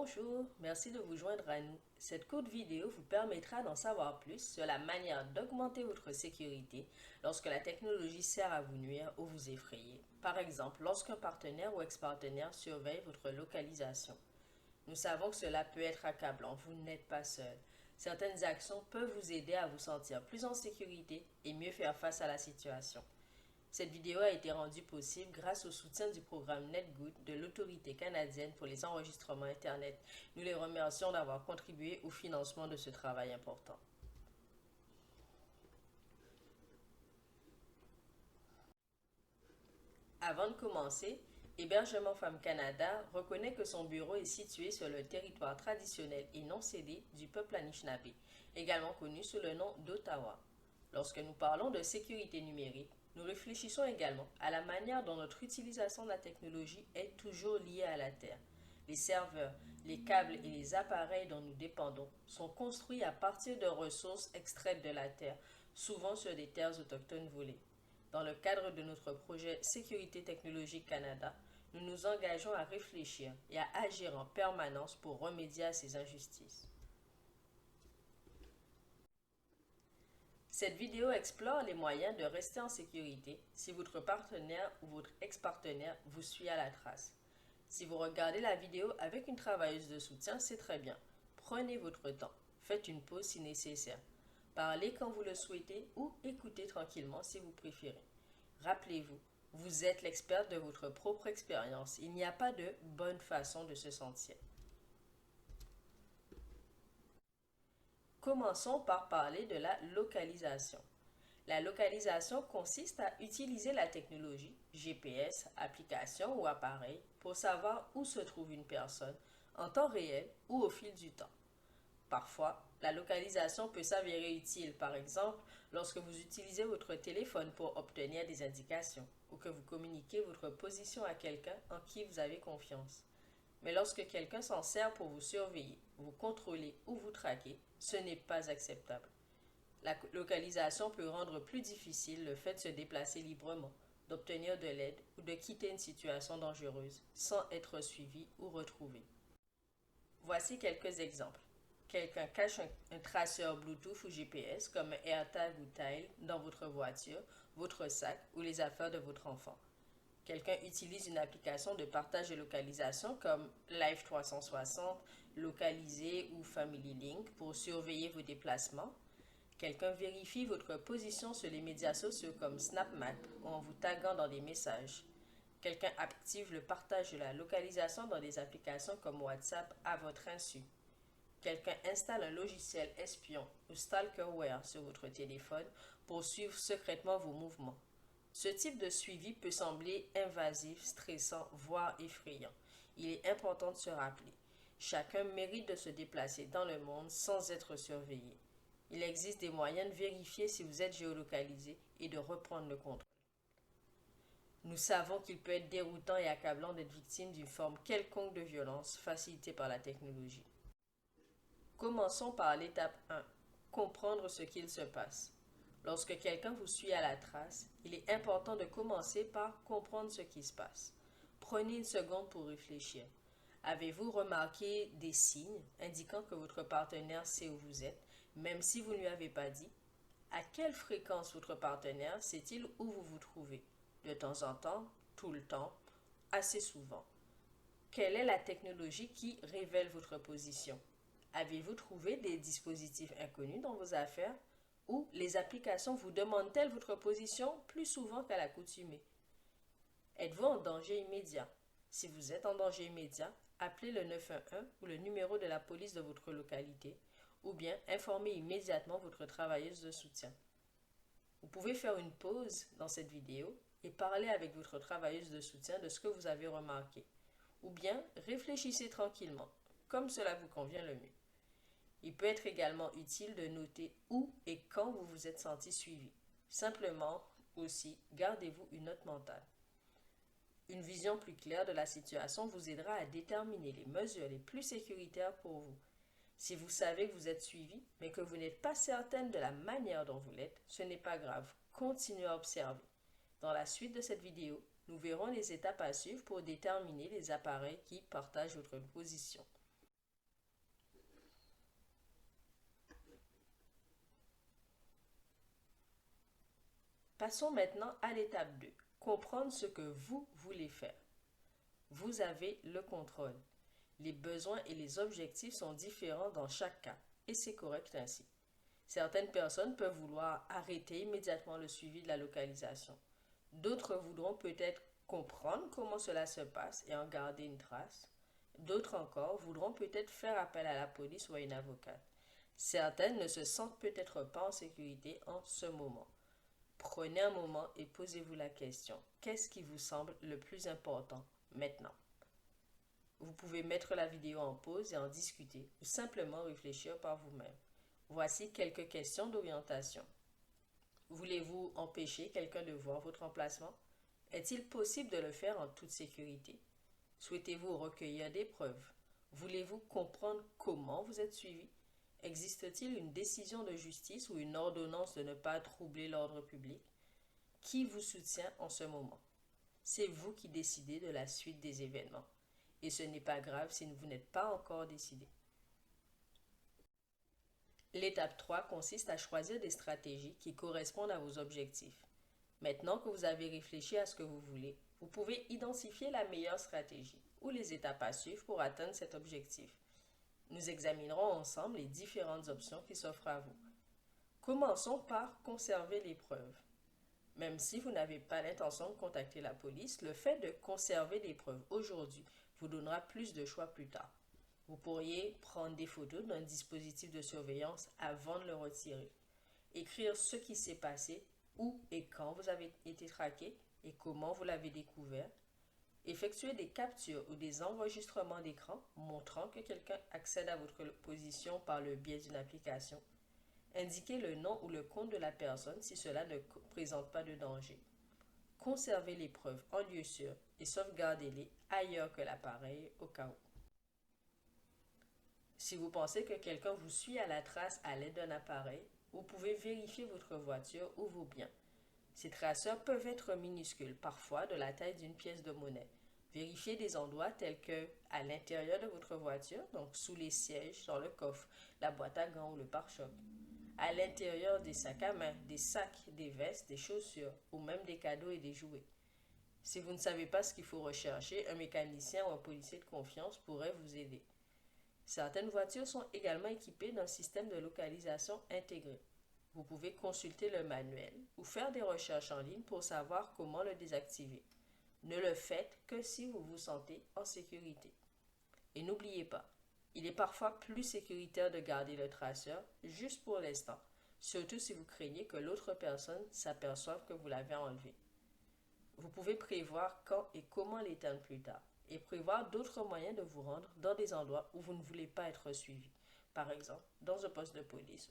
Bonjour, merci de vous joindre à nous. Cette courte vidéo vous permettra d'en savoir plus sur la manière d'augmenter votre sécurité lorsque la technologie sert à vous nuire ou vous effrayer. Par exemple, lorsqu'un partenaire ou ex-partenaire surveille votre localisation. Nous savons que cela peut être accablant, vous n'êtes pas seul. Certaines actions peuvent vous aider à vous sentir plus en sécurité et mieux faire face à la situation. Cette vidéo a été rendue possible grâce au soutien du programme NetGood de l'Autorité canadienne pour les enregistrements Internet. Nous les remercions d'avoir contribué au financement de ce travail important. Avant de commencer, Hébergement Femmes Canada reconnaît que son bureau est situé sur le territoire traditionnel et non cédé du peuple Anishinaabe, également connu sous le nom d'Ottawa. Lorsque nous parlons de sécurité numérique, nous réfléchissons également à la manière dont notre utilisation de la technologie est toujours liée à la Terre. Les serveurs, les câbles et les appareils dont nous dépendons sont construits à partir de ressources extraites de la Terre, souvent sur des terres autochtones volées. Dans le cadre de notre projet Sécurité technologique Canada, nous nous engageons à réfléchir et à agir en permanence pour remédier à ces injustices. Cette vidéo explore les moyens de rester en sécurité si votre partenaire ou votre ex-partenaire vous suit à la trace. Si vous regardez la vidéo avec une travailleuse de soutien, c'est très bien. Prenez votre temps. Faites une pause si nécessaire. Parlez quand vous le souhaitez ou écoutez tranquillement si vous préférez. Rappelez-vous, vous êtes l'experte de votre propre expérience. Il n'y a pas de bonne façon de se sentir. Commençons par parler de la localisation. La localisation consiste à utiliser la technologie, GPS, application ou appareil, pour savoir où se trouve une personne en temps réel ou au fil du temps. Parfois, la localisation peut s'avérer utile, par exemple, lorsque vous utilisez votre téléphone pour obtenir des indications ou que vous communiquez votre position à quelqu'un en qui vous avez confiance. Mais lorsque quelqu'un s'en sert pour vous surveiller, vous contrôler ou vous traquer, ce n'est pas acceptable. La localisation peut rendre plus difficile le fait de se déplacer librement, d'obtenir de l'aide ou de quitter une situation dangereuse sans être suivi ou retrouvé. Voici quelques exemples. Quelqu'un cache un traceur Bluetooth ou GPS comme un AirTag ou Tile dans votre voiture, votre sac ou les affaires de votre enfant. Quelqu'un utilise une application de partage de localisation comme Live 360, Localisé ou Family Link pour surveiller vos déplacements. Quelqu'un vérifie votre position sur les médias sociaux comme SnapMap en vous taguant dans des messages. Quelqu'un active le partage de la localisation dans des applications comme WhatsApp à votre insu. Quelqu'un installe un logiciel espion ou stalkerware sur votre téléphone pour suivre secrètement vos mouvements. Ce type de suivi peut sembler invasif, stressant, voire effrayant. Il est important de se rappeler. Chacun mérite de se déplacer dans le monde sans être surveillé. Il existe des moyens de vérifier si vous êtes géolocalisé et de reprendre le contrôle. Nous savons qu'il peut être déroutant et accablant d'être victime d'une forme quelconque de violence facilitée par la technologie. Commençons par l'étape 1. Comprendre ce qu'il se passe. Lorsque quelqu'un vous suit à la trace, il est important de commencer par comprendre ce qui se passe. Prenez une seconde pour réfléchir. Avez-vous remarqué des signes indiquant que votre partenaire sait où vous êtes, même si vous ne lui avez pas dit? À quelle fréquence votre partenaire sait-il où vous vous trouvez? De temps en temps, tout le temps, assez souvent. Quelle est la technologie qui révèle votre position? Avez-vous trouvé des dispositifs inconnus dans vos affaires? Ou les applications vous demandent-elles votre position plus souvent qu'à l'accoutumée? Êtes-vous en danger immédiat? Si vous êtes en danger immédiat, appelez le 911 ou le numéro de la police de votre localité, ou bien informez immédiatement votre travailleuse de soutien. Vous pouvez faire une pause dans cette vidéo et parler avec votre travailleuse de soutien de ce que vous avez remarqué, ou bien réfléchissez tranquillement, comme cela vous convient le mieux. Il peut être également utile de noter où et quand vous vous êtes senti suivi. Simplement, aussi, gardez-vous une note mentale. Une vision plus claire de la situation vous aidera à déterminer les mesures les plus sécuritaires pour vous. Si vous savez que vous êtes suivi, mais que vous n'êtes pas certaine de la manière dont vous l'êtes, ce n'est pas grave. Continuez à observer. Dans la suite de cette vidéo, nous verrons les étapes à suivre pour déterminer les appareils qui partagent votre position. Passons maintenant à l'étape 2. Comprendre ce que vous voulez faire. Vous avez le contrôle. Les besoins et les objectifs sont différents dans chaque cas, et c'est correct ainsi. Certaines personnes peuvent vouloir arrêter immédiatement le suivi de la localisation. D'autres voudront peut-être comprendre comment cela se passe et en garder une trace. D'autres encore voudront peut-être faire appel à la police ou à une avocate. Certaines ne se sentent peut-être pas en sécurité en ce moment. Prenez un moment et posez-vous la question. Qu'est-ce qui vous semble le plus important maintenant? Vous pouvez mettre la vidéo en pause et en discuter ou simplement réfléchir par vous-même. Voici quelques questions d'orientation. Voulez-vous empêcher quelqu'un de voir votre emplacement? Est-il possible de le faire en toute sécurité? Souhaitez-vous recueillir des preuves? Voulez-vous comprendre comment vous êtes suivi? Existe-t-il une décision de justice ou une ordonnance de ne pas troubler l'ordre public? Qui vous soutient en ce moment? C'est vous qui décidez de la suite des événements. Et ce n'est pas grave si vous n'êtes pas encore décidé. L'étape 3 consiste à choisir des stratégies qui correspondent à vos objectifs. Maintenant que vous avez réfléchi à ce que vous voulez, vous pouvez identifier la meilleure stratégie ou les étapes à suivre pour atteindre cet objectif. Nous examinerons ensemble les différentes options qui s'offrent à vous. Commençons par conserver les preuves. Même si vous n'avez pas l'intention de contacter la police, le fait de conserver des preuves aujourd'hui vous donnera plus de choix plus tard. Vous pourriez prendre des photos d'un dispositif de surveillance avant de le retirer. Écrire ce qui s'est passé, où et quand vous avez été traqué et comment vous l'avez découvert. Effectuer des captures ou des enregistrements d'écran montrant que quelqu'un accède à votre position par le biais d'une application. Indiquez le nom ou le compte de la personne si cela ne présente pas de danger. Conservez les preuves en lieu sûr et sauvegardez-les ailleurs que l'appareil au cas où. Si vous pensez que quelqu'un vous suit à la trace à l'aide d'un appareil, vous pouvez vérifier votre voiture ou vos biens. Ces traceurs peuvent être minuscules, parfois de la taille d'une pièce de monnaie. Vérifiez des endroits tels que à l'intérieur de votre voiture, donc sous les sièges, dans le coffre, la boîte à gants ou le pare-choc. À l'intérieur des sacs à main, des sacs, des vestes, des chaussures ou même des cadeaux et des jouets. Si vous ne savez pas ce qu'il faut rechercher, un mécanicien ou un policier de confiance pourrait vous aider. Certaines voitures sont également équipées d'un système de localisation intégré. Vous pouvez consulter le manuel ou faire des recherches en ligne pour savoir comment le désactiver. Ne le faites que si vous vous sentez en sécurité. Et n'oubliez pas, il est parfois plus sécuritaire de garder le traceur juste pour l'instant, surtout si vous craignez que l'autre personne s'aperçoive que vous l'avez enlevé. Vous pouvez prévoir quand et comment l'éteindre plus tard et prévoir d'autres moyens de vous rendre dans des endroits où vous ne voulez pas être suivi, par exemple dans un poste de police.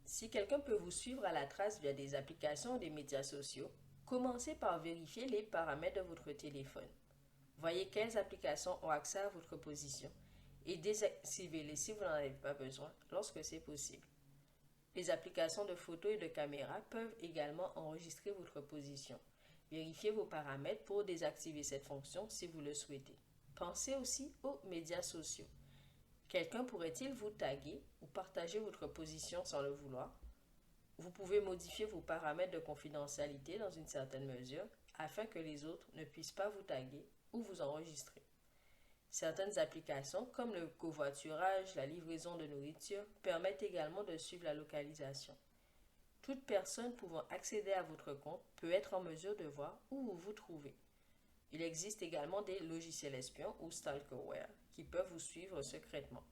Si quelqu'un peut vous suivre à la trace via des applications ou des médias sociaux, commencez par vérifier les paramètres de votre téléphone. Voyez quelles applications ont accès à votre position et désactivez-les si vous n'en avez pas besoin lorsque c'est possible. Les applications de photos et de caméras peuvent également enregistrer votre position. Vérifiez vos paramètres pour désactiver cette fonction si vous le souhaitez. Pensez aussi aux médias sociaux. Quelqu'un pourrait-il vous taguer ou partager votre position sans le vouloir? Vous pouvez modifier vos paramètres de confidentialité dans une certaine mesure afin que les autres ne puissent pas vous taguer ou vous enregistrer. Certaines applications, comme le covoiturage, la livraison de nourriture, permettent également de suivre la localisation. Toute personne pouvant accéder à votre compte peut être en mesure de voir où vous vous trouvez. Il existe également des logiciels espions ou stalkerware qui peuvent vous suivre secrètement.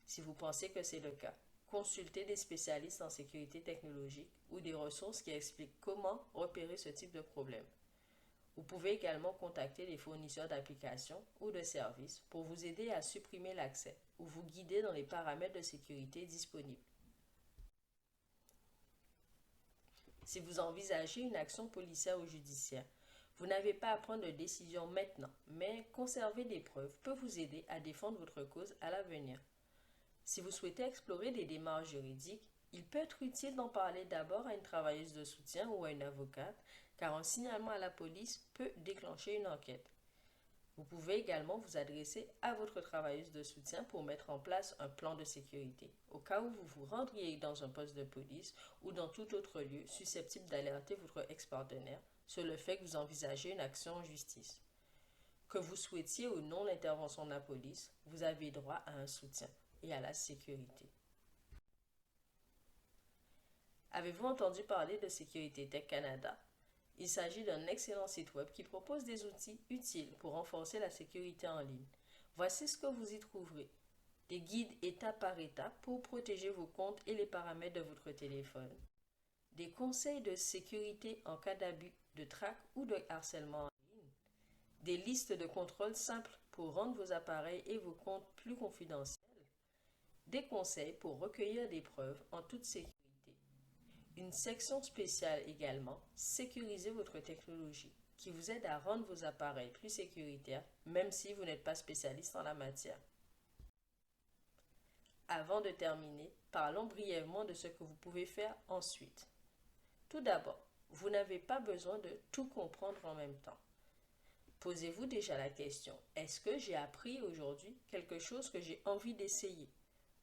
Si vous pensez que c'est le cas, consultez des spécialistes en sécurité technologique ou des ressources qui expliquent comment repérer ce type de problème. Vous pouvez également contacter les fournisseurs d'applications ou de services pour vous aider à supprimer l'accès ou vous guider dans les paramètres de sécurité disponibles. Si vous envisagez une action policière ou judiciaire, vous n'avez pas à prendre de décision maintenant, mais conserver des preuves peut vous aider à défendre votre cause à l'avenir. Si vous souhaitez explorer des démarches juridiques, il peut être utile d'en parler d'abord à une travailleuse de soutien ou à une avocate, car un signalement à la police peut déclencher une enquête. Vous pouvez également vous adresser à votre travailleuse de soutien pour mettre en place un plan de sécurité, au cas où vous vous rendriez dans un poste de police ou dans tout autre lieu susceptible d'alerter votre ex-partenaire sur le fait que vous envisagez une action en justice. Que vous souhaitiez ou non l'intervention de la police, vous avez droit à un soutien et à la sécurité. Avez-vous entendu parler de Sécurité Tech Canada? Il s'agit d'un excellent site web qui propose des outils utiles pour renforcer la sécurité en ligne. Voici ce que vous y trouverez. Des guides étape par étape pour protéger vos comptes et les paramètres de votre téléphone. Des conseils de sécurité en cas d'abus, de traque ou de harcèlement en ligne. Des listes de contrôle simples pour rendre vos appareils et vos comptes plus confidentiels. Des conseils pour recueillir des preuves en toute sécurité. Une section spéciale également, sécuriser votre technologie, qui vous aide à rendre vos appareils plus sécuritaires, même si vous n'êtes pas spécialiste en la matière. Avant de terminer, parlons brièvement de ce que vous pouvez faire ensuite. Tout d'abord, vous n'avez pas besoin de tout comprendre en même temps. Posez-vous déjà la question, est-ce que j'ai appris aujourd'hui quelque chose que j'ai envie d'essayer?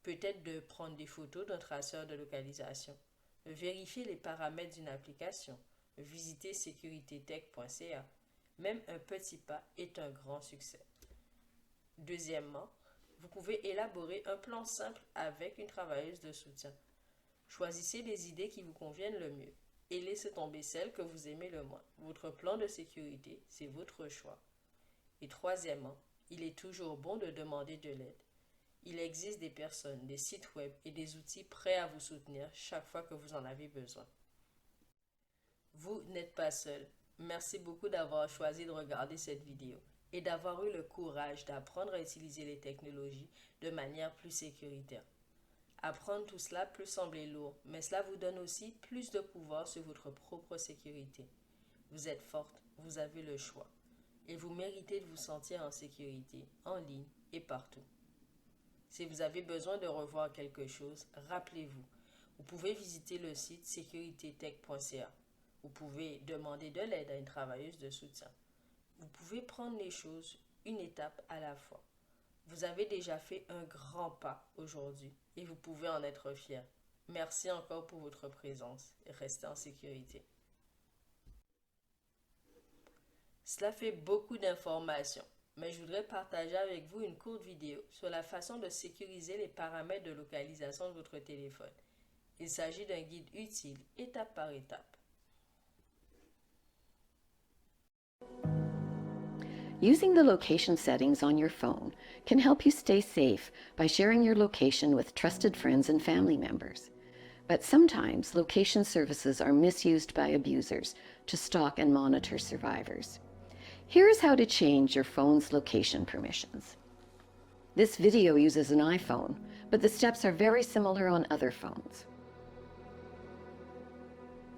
Peut-être de prendre des photos d'un traceur de localisation. Vérifier les paramètres d'une application, visiter sécuritétech.ca. Même un petit pas est un grand succès. Deuxièmement, vous pouvez élaborer un plan simple avec une travailleuse de soutien. Choisissez les idées qui vous conviennent le mieux et laissez tomber celles que vous aimez le moins. Votre plan de sécurité, c'est votre choix. Et troisièmement, il est toujours bon de demander de l'aide. Il existe des personnes, des sites web et des outils prêts à vous soutenir chaque fois que vous en avez besoin. Vous n'êtes pas seul. Merci beaucoup d'avoir choisi de regarder cette vidéo et d'avoir eu le courage d'apprendre à utiliser les technologies de manière plus sécuritaire. Apprendre tout cela peut sembler lourd, mais cela vous donne aussi plus de pouvoir sur votre propre sécurité. Vous êtes forte, vous avez le choix et vous méritez de vous sentir en sécurité, en ligne et partout. Si vous avez besoin de revoir quelque chose, rappelez-vous, vous pouvez visiter le site sécuritétech.ca. Vous pouvez demander de l'aide à une travailleuse de soutien. Vous pouvez prendre les choses une étape à la fois. Vous avez déjà fait un grand pas aujourd'hui et vous pouvez en être fier. Merci encore pour votre présence et restez en sécurité. Cela fait beaucoup d'informations. Mais je voudrais partager avec vous une courte vidéo sur la façon de sécuriser les paramètres de localisation de votre téléphone. Il s'agit d'un guide utile, étape par étape. Using the location settings on your phone can help you stay safe by sharing your location with trusted friends and family members. But sometimes location services are misused by abusers to stalk and monitor survivors. Here's how to change your phone's location permissions. This video uses an iPhone, but the steps are very similar on other phones.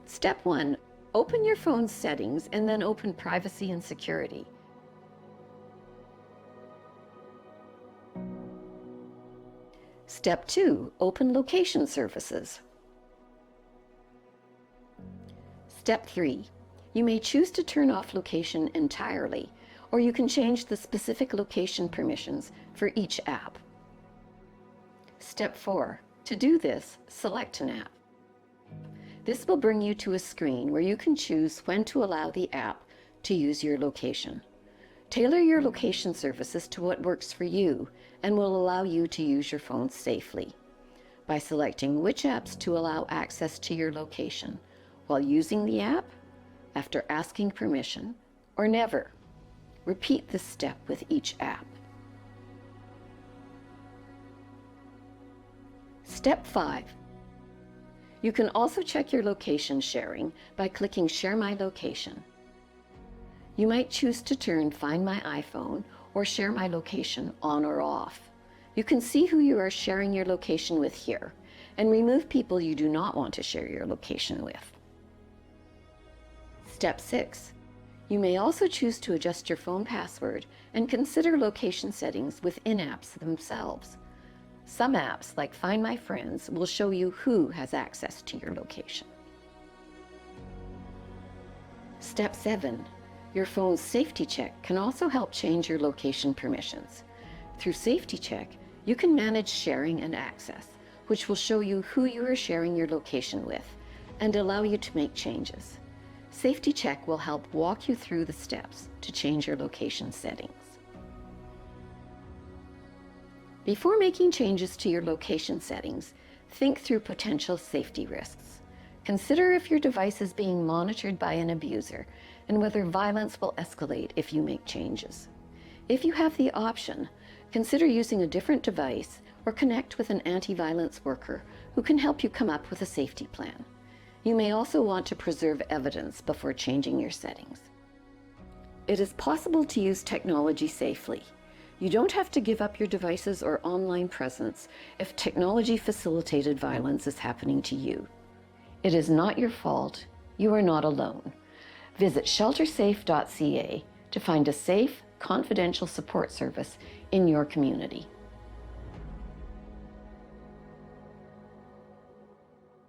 Step 1. Open your phone's settings and then open Privacy and Security. Step 2. Open Location Services. Step 3. You may choose to turn off location entirely, or you can change the specific location permissions for each app. Step 4. To do this, select an app. This will bring you to a screen where you can choose when to allow the app to use your location. Tailor your location services to what works for you and will allow you to use your phone safely by selecting which apps to allow access to your location while using the app, after asking permission, or never. Repeat this step with each app. Step 5. You can also check your location sharing by clicking Share My Location. You might choose to turn Find My iPhone or Share My Location on or off. You can see who you are sharing your location with here and remove people you do not want to share your location with. Step 6. You may also choose to adjust your phone password and consider location settings within apps themselves. Some apps, like Find My Friends, will show you who has access to your location. Step 7. Your phone's Safety Check can also help change your location permissions. Through Safety Check, you can manage sharing and access, which will show you who you are sharing your location with and allow you to make changes. Safety Check will help walk you through the steps to change your location settings. Before making changes to your location settings, think through potential safety risks. Consider if your device is being monitored by an abuser and whether violence will escalate if you make changes. If you have the option, consider using a different device or connect with an anti-violence worker who can help you come up with a safety plan. You may also want to preserve evidence before changing your settings. It is possible to use technology safely. You don't have to give up your devices or online presence if technology-facilitated violence is happening to you. It is not your fault. You are not alone. Visit sheltersafe.ca to find a safe, confidential support service in your community.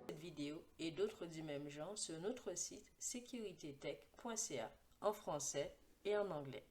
Cette vidéo et d'autres du même genre sur notre site sécuritétech.ca en français et en anglais.